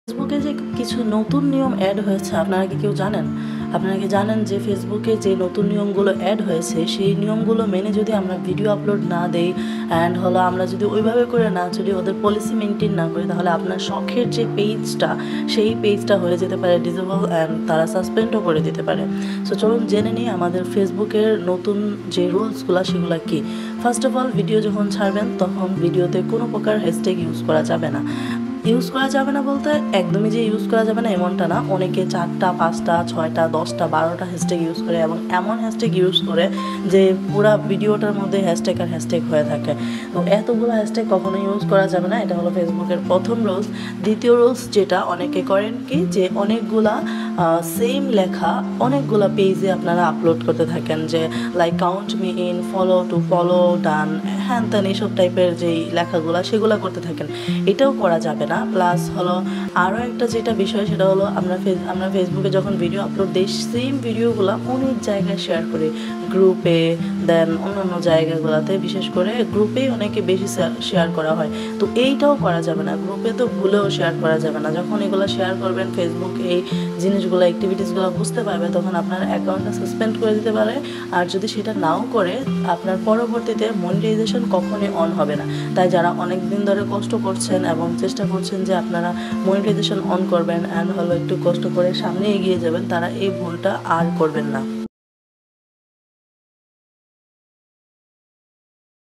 ফেসবুকে যে কিছু নতুন নিয়ম অ্যাড হয়েছে আপনারা কি কেউ জানেন? আপনারা কি জানেন যে ফেসবুকে যে নতুন নিয়মগুলো অ্যাড হয়েছে সেই নিয়মগুলো মেনে যদি আমরা ভিডিও আপলোড না দেই অ্যান্ড হলো আমরা যদি ওইভাবে করে না চলি, ওদের পলিসি মেনটেন না করি, তাহলে আপনার শখের যে পেজটা সেই পেজটা হয়ে যেতে পারে ডিসেবল অ্যান্ড তারা সাসপেন্ডও করে দিতে পারে। সো চলুন জেনে নিই আমাদের ফেসবুকের নতুন যে রুলসগুলো সেগুলো কি। ফার্স্ট অফ অল, ভিডিও যখন ছাড়বেন তখন ভিডিওতে কোনো প্রকার হ্যাশট্যাগ ইউজ করা যাবে না। ইউজ করা যাবে না বলতে একদমই যে ইউজ করা যাবে না এমনটা না। অনেকে 4টা 5টা 6টা 10টা 12টা হ্যাশট্যাগ ইউজ করে এবং এমন হ্যাশট্যাগ ইউজ করে যে পুরো ভিডিওটার মধ্যে হ্যাশট্যাগ আর হ্যাশট্যাগ হয়ে থাকে। তো এতগুলো হ্যাশট্যাগ কখনো ইউজ করা যাবে না। এটা হলো ফেসবুকের প্রথম রুলস। দ্বিতীয় রুলস যেটা অনেকে করেন কি, যে অনেকগুলা সেম লেখা অনেকগুলা পেজে আপনারা আপলোড করতে থাকেন, যে like count me in, follow to follow, done, হ্যান ত্যান এইসব টাইপের যেই লেখাগুলো সেগুলো করতে থাকেন। এটাও করা যাবে না। প্লাস হলো আরও একটা যেটা বিষয়, সেটা হলো আমরা ফেসবুকে যখন ভিডিও আপলোড দিই সেম ভিডিওগুলো অনেক জায়গায় শেয়ার করি, গ্রুপে, দেন অন্যান্য জায়গাগুলোতে, বিশেষ করে গ্রুপেই অনেকে বেশি শেয়ার করা হয়। তো এইটাও করা যাবে না, গ্রুপে তো ভুলেও শেয়ার করা যাবে না। যখন এগুলো শেয়ার করবেন ফেসবুক এই জিনিসগুলো অ্যাক্টিভিটিসগুলো বুঝতে পারবে, তখন আপনার অ্যাকাউন্টটা সাসপেন্ড করে দিতে পারে। আর যদি সেটা নাও করে, আপনার পরবর্তীতে মনিটাইজেশন কখনোই অন হবে না। তাই যারা অনেক দিন ধরে কষ্ট করছেন এবং চেষ্টা করছেন যে আপনারা মনিটাইজেশন অন করবেন অ্যান্ড হলো একটু কষ্ট করে সামনে এগিয়ে যাবেন, তারা এই ভুলটা আর করবেন না।